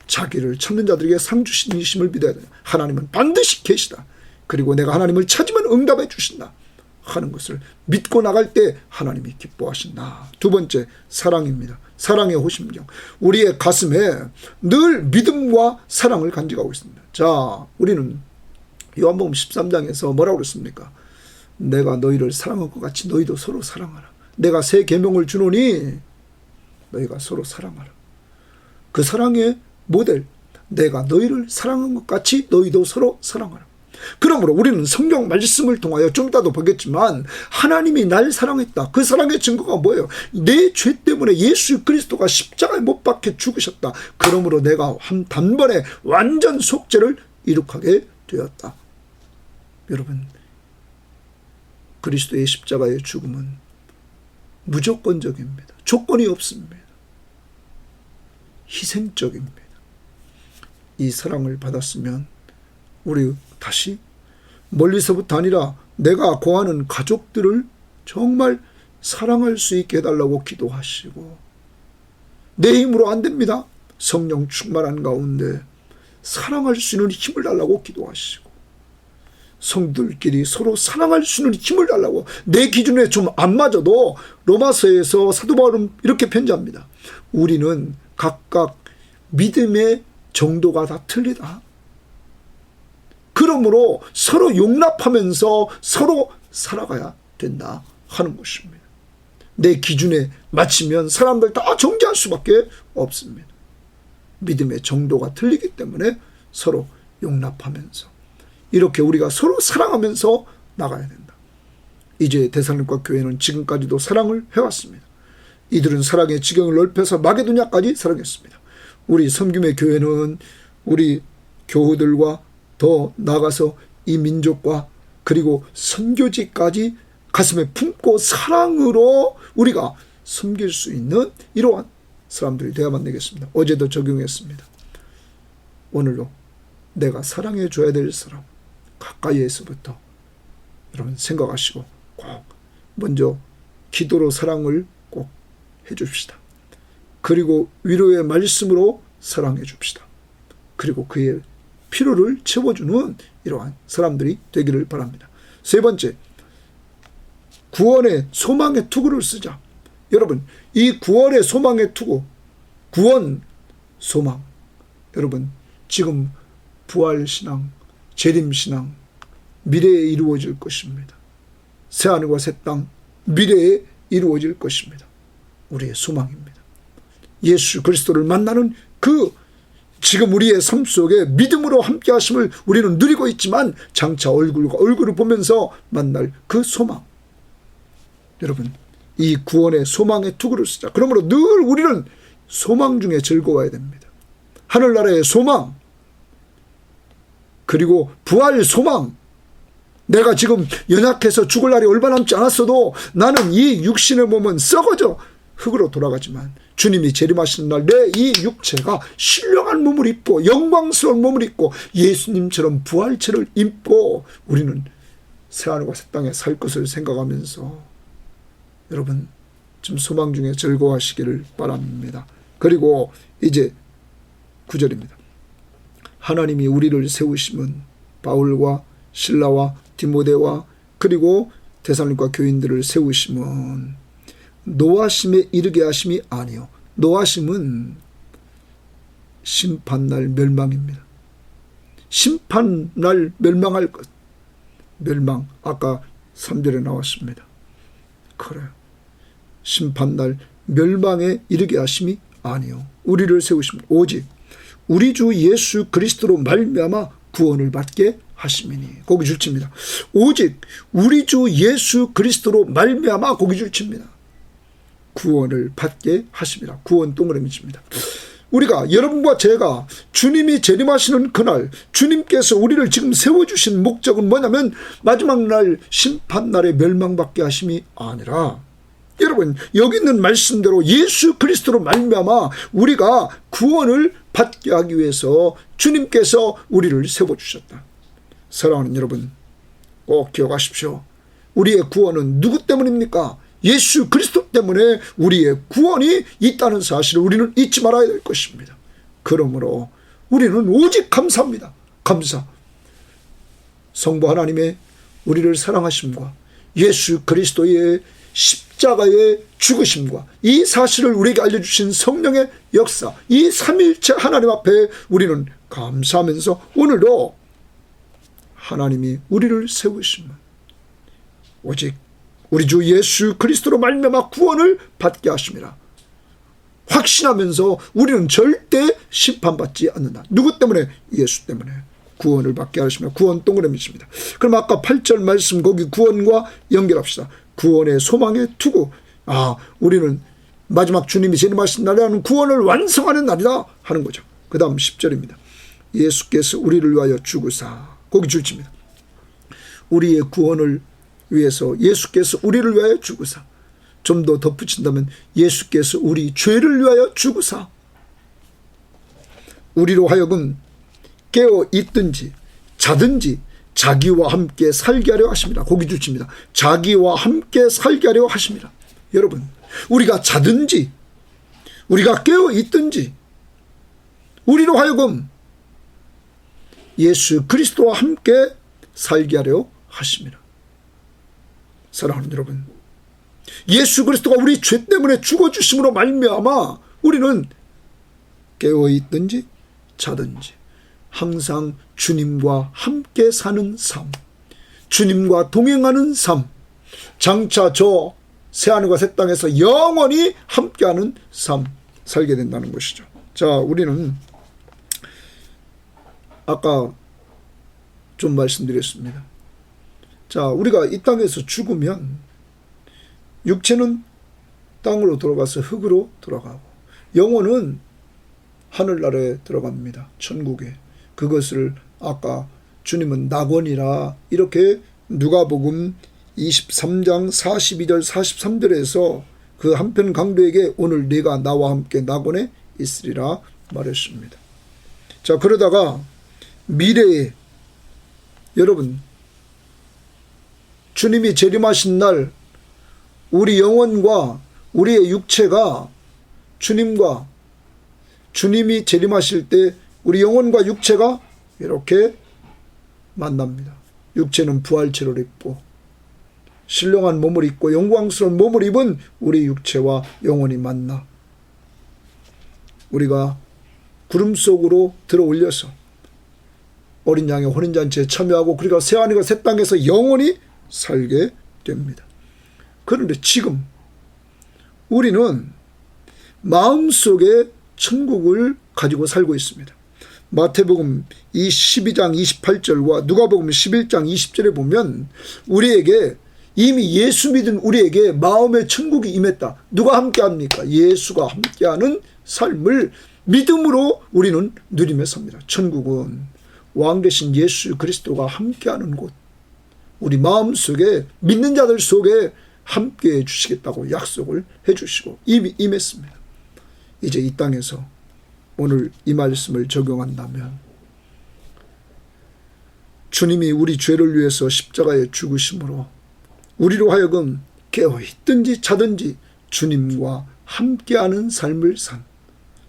자기를 찾는 자들에게 상 주신 이심을 믿어야 되냐. 하나님은 반드시 계시다. 그리고 내가 하나님을 찾으면 응답해 주신다 하는 것을 믿고 나갈 때 하나님이 기뻐하신다. 두 번째, 사랑입니다. 사랑의 호심경. 우리의 가슴에 늘 믿음과 사랑을 간직하고 있습니다. 자, 우리는 요한복음 13장에서 뭐라고 그랬습니까? 내가 너희를 사랑한 것 같이 너희도 서로 사랑하라. 내가 새 계명을 주노니 너희가 서로 사랑하라. 그 사랑의 모델, 내가 너희를 사랑한 것 같이 너희도 서로 사랑하라. 그러므로 우리는 성경 말씀을 통하여 좀 이따도 보겠지만 하나님이 날 사랑했다. 그 사랑의 증거가 뭐예요? 내 죄 때문에 예수 그리스도가 십자가에 못 박혀 죽으셨다. 그러므로 내가 단번에 완전 속죄를 이룩하게 되었다. 여러분, 그리스도의 십자가의 죽음은 무조건적입니다. 조건이 없습니다. 희생적입니다. 이 사랑을 받았으면 우리 다시 멀리서부터 아니라 내가 고하는 가족들을 정말 사랑할 수 있게 해달라고 기도하시고, 내 힘으로 안 됩니다. 성령 충만한 가운데 사랑할 수 있는 힘을 달라고 기도하시고, 성들끼리 서로 사랑할 수 있는 힘을 달라고, 내 기준에 좀 안 맞아도 로마서에서 사도 바울은 이렇게 편지합니다. 우리는 각각 믿음의 정도가 다 틀리다. 그러므로 서로 용납하면서 서로 살아가야 된다 하는 것입니다. 내 기준에 맞추면 사람들 다 정죄할 수밖에 없습니다. 믿음의 정도가 틀리기 때문에 서로 용납하면서 이렇게 우리가 서로 사랑하면서 나가야 된다. 이제 데살로니가 교회는 지금까지도 사랑을 해왔습니다. 이들은 사랑의 지경을 넓혀서 마게도냐까지 사랑했습니다. 우리 섬김의 교회는 우리 교우들과 더 나아가서 이 민족과 그리고 선교지까지 가슴에 품고 사랑으로 우리가 섬길 수 있는 이러한 사람들이 되어야만 되겠습니다. 어제도 적용했습니다. 오늘도 내가 사랑해 줘야 될 사람 가까이에서부터 여러분 생각하시고 꼭 먼저 기도로 사랑을 꼭 해줍시다. 그리고 위로의 말씀으로 사랑해 줍시다. 그리고 그의 필요를 채워주는 이러한 사람들이 되기를 바랍니다. 세 번째, 구원의 소망의 투구를 쓰자. 여러분, 이 구원의 소망의 투구, 구원, 소망. 여러분, 지금 부활신앙, 재림신앙, 미래에 이루어질 것입니다. 새하늘과 새 땅, 미래에 이루어질 것입니다. 우리의 소망입니다. 예수 그리스도를 만나는 그 지금 우리의 삶 속에 믿음으로 함께 하심을 우리는 누리고 있지만 장차 얼굴과 얼굴을 보면서 만날 그 소망. 여러분, 이 구원의 소망의 투구를 쓰자. 그러므로 늘 우리는 소망 중에 즐거워야 됩니다. 하늘나라의 소망, 그리고 부활 소망. 내가 지금 연약해서 죽을 날이 얼마 남지 않았어도 나는 이 육신의 몸은 썩어져 흙으로 돌아가지만 주님이 재림하시는 날 내 이 육체가 신령한 몸을 입고 영광스러운 몸을 입고 예수님처럼 부활체를 입고 우리는 새하늘과 새 땅에 살 것을 생각하면서 여러분 좀 소망 중에 즐거워하시기를 바랍니다. 그리고 이제 9절입니다. 하나님이 우리를 세우심은 바울과 실라와 디모데와 그리고 데살로니가 교인들을 세우심은 노하심에 이르게 하심이 아니요. 노하심은 심판날 멸망입니다. 심판날 멸망할 것. 멸망. 아까 3절에 나왔습니다. 그래요. 심판날 멸망에 이르게 하심이 아니요. 우리를 세우심은 오직 우리 주 예수 그리스도로 말미암아 구원을 받게 하심이니. 거기 줄칩니다. 오직 우리 주 예수 그리스도로 말미암아 거기 줄칩니다. 구원을 받게 하심이라. 구원 동그라미 칩니다. 우리가 여러분과 제가 주님이 재림하시는 그날 주님께서 우리를 지금 세워주신 목적은 뭐냐면 마지막 날 심판날에 멸망받게 하심이 아니라 여러분 여기 있는 말씀대로 예수 그리스도로 말미암아 우리가 구원을 받게 하기 위해서 주님께서 우리를 세워주셨다. 사랑하는 여러분 꼭 기억하십시오. 우리의 구원은 누구 때문입니까? 예수 그리스도 때문에 우리의 구원이 있다는 사실을 우리는 잊지 말아야 될 것입니다. 그러므로 우리는 오직 감사합니다. 감사. 성부 하나님의 우리를 사랑하심과 예수 그리스도의 십자가의 죽으심과 이 사실을 우리에게 알려주신 성령의 역사, 이 삼위일체 하나님 앞에 우리는 감사하면서 오늘도 하나님이 우리를 세우심은 오직 우리 주 예수 그리스도로 말미암아 구원을 받게 하심이라. 확신하면서 우리는 절대 심판받지 않는다. 누구 때문에? 예수 때문에 구원을 받게 하시며 구원 동그라미입니다. 그럼 아까 8절 말씀 거기 구원과 연결합시다. 구원의 소망의 투구. 우리는 마지막 주님이 재림하신 날에는 구원을 완성하는 날이다 하는 거죠. 그 다음 10절입니다. 예수께서 우리를 위하여 죽으사. 거기 줄칩니다. 우리의 구원을 위해서 예수께서 우리를 위하여 죽으사. 좀 더 덧붙인다면 예수께서 우리 죄를 위하여 죽으사 우리로 하여금 깨어 있든지 자든지 자기와 함께 살게 하려 하십니다. 거기 주십니다. 자기와 함께 살게 하려 하십니다. 여러분 우리가 자든지 우리가 깨어 있든지 우리로 하여금 예수 그리스도와 함께 살게 하려 하십니다. 사랑하는 여러분 예수 그리스도가 우리 죄 때문에 죽어주심으로 말미암아 우리는 깨어있든지 자든지 항상 주님과 함께 사는 삶, 주님과 동행하는 삶, 장차 저 새하늘과 새 땅에서 영원히 함께하는 삶 살게 된다는 것이죠. 자, 우리는 아까 좀 말씀드렸습니다. 자, 우리가 이 땅에서 죽으면 육체는 땅으로 돌아가서 흙으로 돌아가고 영혼은 하늘나라에 들어갑니다. 천국에. 그것을 아까 주님은 낙원이라 이렇게 누가복음 23장 42절 43절에서 그 한편 강도에게 오늘 네가 나와 함께 낙원에 있으리라 말했습니다. 자, 그러다가 미래에 여러분 주님이 재림하신 날 우리 영혼과 우리의 육체가 주님과 주님이 재림하실 때 우리 영혼과 육체가 이렇게 만납니다. 육체는 부활체를 입고 신령한 몸을 입고 영광스러운 몸을 입은 우리 육체와 영혼이 만나 우리가 구름 속으로 들어 올려서 어린 양의 혼인잔치에 참여하고 그리고 새하늘과 새 땅에서 영원히 살게 됩니다. 그런데 지금 우리는 마음속에 천국을 가지고 살고 있습니다. 마태복음 12장 28절과 누가복음 11장 20절에 보면 우리에게 이미 예수 믿은 우리에게 마음의 천국이 임했다. 누가 함께합니까? 예수가 함께하는 삶을 믿음으로 우리는 누리며 삽니다. 천국은 왕 되신 예수 그리스도가 함께하는 곳, 우리 마음속에 믿는 자들 속에 함께해 주시겠다고 약속을 해 주시고 이미 임했습니다. 이제 이 땅에서 오늘 이 말씀을 적용한다면 주님이 우리 죄를 위해서 십자가에 죽으심으로 우리로 하여금 깨어있든지 자든지 주님과 함께하는 삶을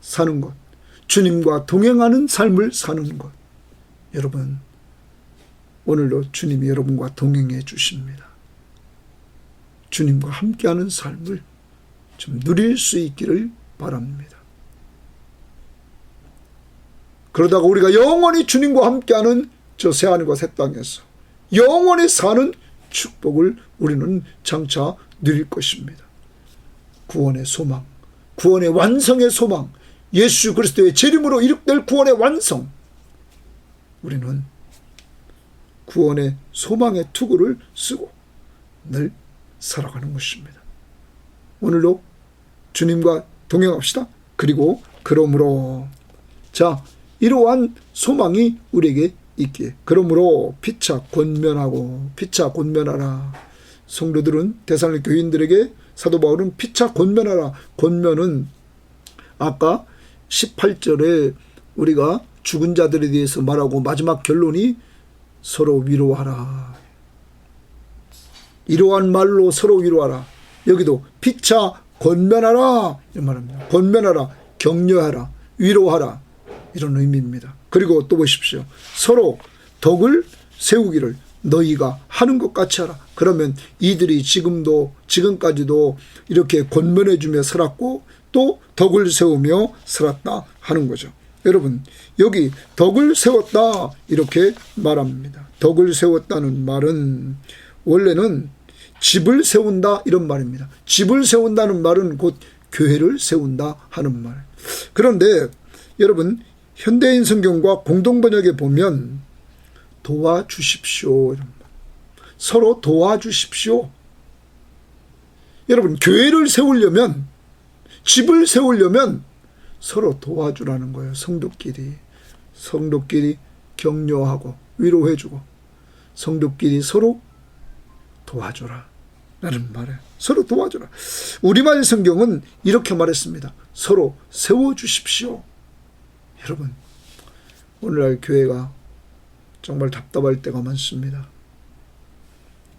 사는 것, 주님과 동행하는 삶을 사는 것. 여러분, 오늘도 주님이 여러분과 동행해 주십니다. 주님과 함께하는 삶을 좀 누릴 수 있기를 바랍니다. 그러다가 우리가 영원히 주님과 함께하는 저 새하늘과 새 땅에서 영원히 사는 축복을 우리는 장차 누릴 것입니다. 구원의 소망, 구원의 완성의 소망, 예수 그리스도의 재림으로 이룩될 구원의 완성. 우리는 구원의 소망의 투구를 쓰고 늘 살아가는 것입니다. 오늘도 주님과 동행합시다. 그리고 그러므로 자, 이러한 소망이 우리에게 있기에 그러므로 피차 권면하라. 성도들은 데살로니가 교인들에게 사도 바울은 피차 권면하라. 권면은 아까 18절에 우리가 죽은 자들에 대해서 말하고 마지막 결론이 서로 위로하라. 이러한 말로 서로 위로하라. 여기도 피차 권면하라 이런 말입니다. 권면하라, 격려하라, 위로하라 이런 의미입니다. 그리고 또 보십시오. 서로 덕을 세우기를 너희가 하는 것 같이 하라. 그러면 이들이 지금까지도 이렇게 권면해 주며 살았고 또 덕을 세우며 살았다 하는 거죠. 여러분, 여기 덕을 세웠다 이렇게 말합니다. 덕을 세웠다는 말은 원래는 집을 세운다 이런 말입니다. 집을 세운다는 말은 곧 교회를 세운다 하는 말. 그런데 여러분, 현대인 성경과 공동번역에 보면 도와주십시오 이런 말. 서로 도와주십시오. 여러분, 교회를 세우려면, 집을 세우려면 서로 도와주라는 거예요. 성도끼리 격려하고 위로해주고 성도끼리 서로 도와줘라 라는 말이에요. 서로 도와줘라. 우리말 성경은 이렇게 말했습니다. 서로 세워주십시오. 여러분, 오늘날 교회가 정말 답답할 때가 많습니다.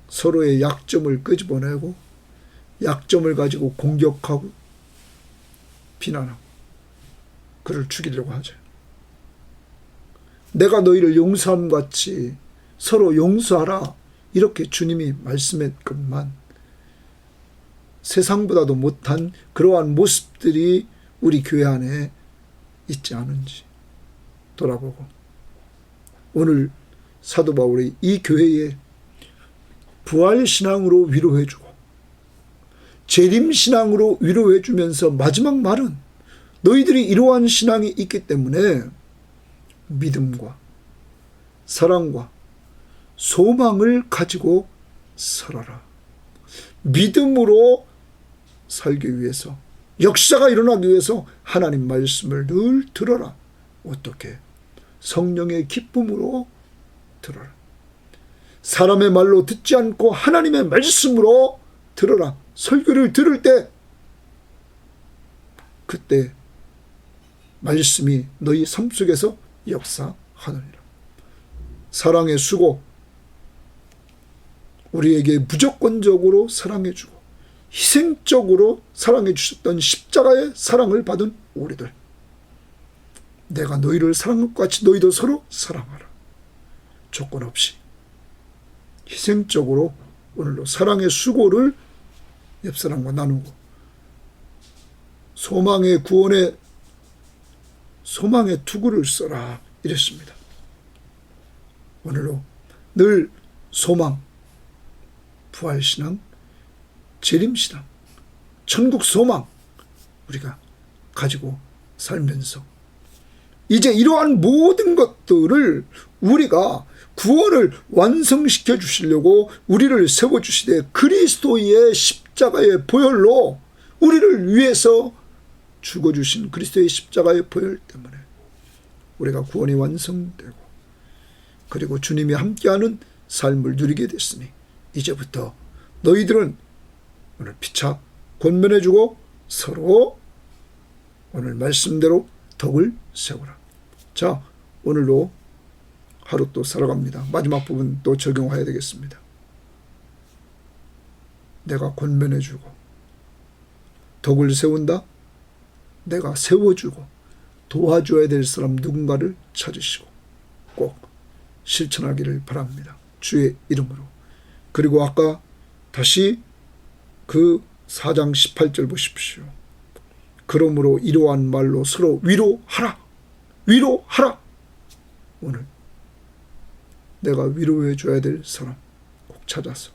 서로의 약점을 끄집어내고 약점을 가지고 공격하고 비난하고 그를 죽이려고 하죠. 내가 너희를 용서함 같이 서로 용서하라 이렇게 주님이 말씀했건만 세상보다도 못한 그러한 모습들이 우리 교회 안에 있지 않은지 돌아보고 오늘 사도 바울이 이 교회에 부활신앙으로 위로해주고 재림신앙으로 위로해주면서 마지막 말은 너희들이 이러한 신앙이 있기 때문에 믿음과 사랑과 소망을 가지고 살아라. 믿음으로 살기 위해서 역사가 일어나기 위해서 하나님 말씀을 늘 들어라. 어떻게? 성령의 기쁨으로 들어라. 사람의 말로 듣지 않고 하나님의 말씀으로 들어라. 설교를 들을 때 그때 말씀이 너희 삶 속에서 역사하느니라. 사랑의 수고, 우리에게 무조건적으로 사랑해주고 희생적으로 사랑해 주셨던 십자가의 사랑을 받은 우리들, 내가 너희를 사랑한 것 같이 너희도 서로 사랑하라. 조건 없이 희생적으로 오늘도 사랑의 수고를 옆사람과 나누고 소망의 구원의 소망의 투구를 써라 이랬습니다. 오늘도 늘 소망, 부활신앙, 재림신앙, 천국 소망 우리가 가지고 살면서 이제 이러한 모든 것들을 우리가 구원을 완성시켜 주시려고 우리를 세워주시되 그리스도의 십자가의 보혈로 우리를 위해서 죽어주신 그리스도의 십자가의 보혈 때문에 우리가 구원이 완성되고 그리고 주님이 함께하는 삶을 누리게 됐으니 이제부터 너희들은 오늘 피차 권면해주고 서로 오늘 말씀대로 덕을 세우라. 자, 오늘도 하루 또 살아갑니다. 마지막 부분 또 적용해야 되겠습니다. 내가 권면해주고 덕을 세운다. 내가 세워주고 도와줘야 될 사람 누군가를 찾으시고 꼭 실천하기를 바랍니다. 주의 이름으로. 그리고 아까 다시 그 4장 18절 보십시오. 그러므로 이러한 말로 서로 위로하라. 위로하라. 오늘 내가 위로해 줘야 될 사람 꼭 찾아서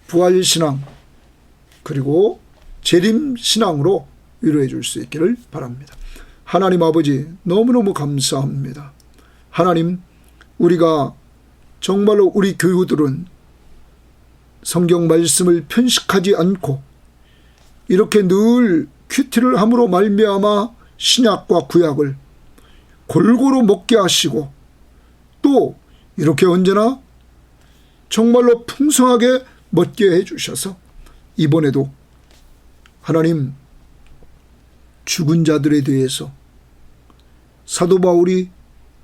부활신앙 그리고 재림신앙으로 위로해 줄 수 있기를 바랍니다. 하나님 아버지 너무너무 감사합니다. 하나님 우리가 정말로 우리 교우들은 성경 말씀을 편식하지 않고 이렇게 늘 큐티를 함으로 말미암아 신약과 구약을 골고루 먹게 하시고 또 이렇게 언제나 정말로 풍성하게 먹게 해주셔서 이번에도 하나님 죽은 자들에 대해서 사도 바울이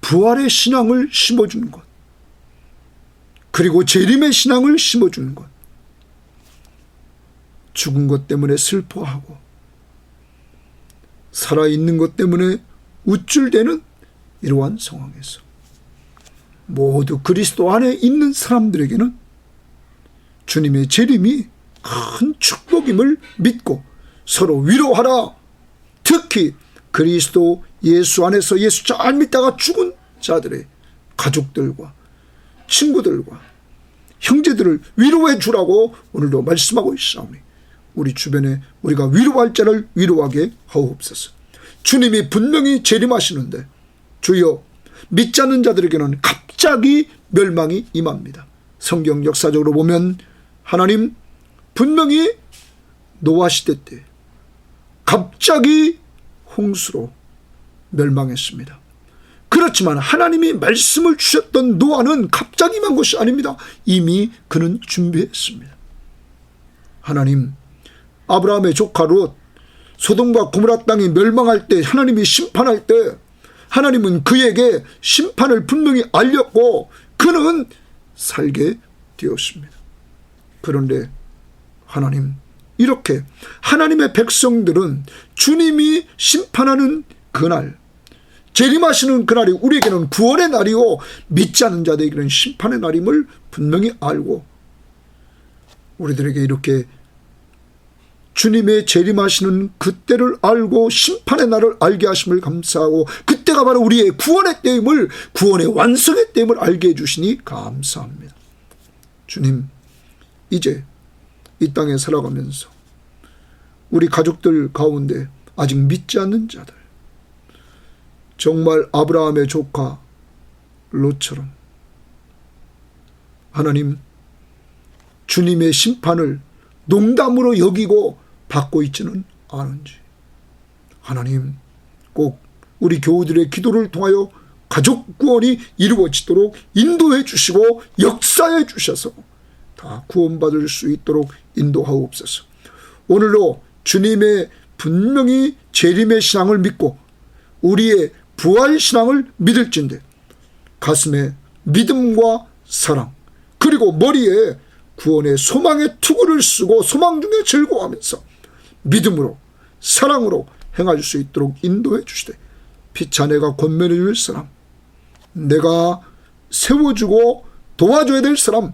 부활의 신앙을 심어주는 것 그리고 재림의 신앙을 심어주는 것 죽은 것 때문에 슬퍼하고 살아있는 것 때문에 우쭐대는 이러한 상황에서 모두 그리스도 안에 있는 사람들에게는 주님의 재림이 큰 축복임을 믿고 서로 위로하라. 특히 그리스도 예수 안에서 예수 잘 믿다가 죽은 자들의 가족들과 친구들과 형제들을 위로해 주라고 오늘도 말씀하고 있사오니 우리 주변에 우리가 위로할 자를 위로하게 하옵소서. 주님이 분명히 재림하시는데 주여 믿지 않는 자들에게는 갑자기 멸망이 임합니다. 성경 역사적으로 보면 하나님 분명히 노아 시대 때 갑자기 홍수로 멸망했습니다. 그렇지만 하나님이 말씀을 주셨던 노아는 갑자기 임한 것이 아닙니다. 이미 그는 준비했습니다. 하나님 아브라함의 조카 롯 소돔과 고모라 땅이 멸망할 때 하나님이 심판할 때 하나님은 그에게 심판을 분명히 알렸고 그는 살게 되었습니다. 그런데 하나님 이렇게 하나님의 백성들은 주님이 심판하는 그날 재림하시는 그날이 우리에게는 구원의 날이요 믿지 않는 자들에게는 심판의 날임을 분명히 알고 우리들에게 이렇게 주님의 재림하시는 그때를 알고 심판의 날을 알게 하심을 감사하고 그때가 바로 우리의 구원의 때임을 구원의 완성의 때임을 알게 해주시니 감사합니다. 주님 이제 이 땅에 살아가면서 우리 가족들 가운데 아직 믿지 않는 자들 정말 아브라함의 조카 롯처럼 하나님 주님의 심판을 농담으로 여기고 받고 있지는 않은지 하나님 꼭 우리 교우들의 기도를 통하여 가족 구원이 이루어지도록 인도해 주시고 역사해 주셔서 다 구원받을 수 있도록 인도하옵소서. 오늘도 주님의 분명히 재림의 신앙을 믿고 우리의 부활 신앙을 믿을진데 가슴에 믿음과 사랑 그리고 머리에 구원의 소망의 투구를 쓰고 소망 중에 즐거워하면서 믿음으로 사랑으로 행할 수 있도록 인도해 주시되 피차 내가 권면해 줄 사람 내가 세워주고 도와줘야 될 사람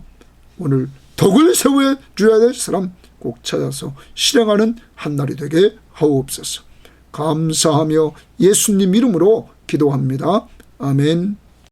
오늘 덕을 세워줘야 될 사람 꼭 찾아서 실행하는 한 날이 되게 하옵소서. 감사하며 예수님 이름으로 기도합니다. 아멘.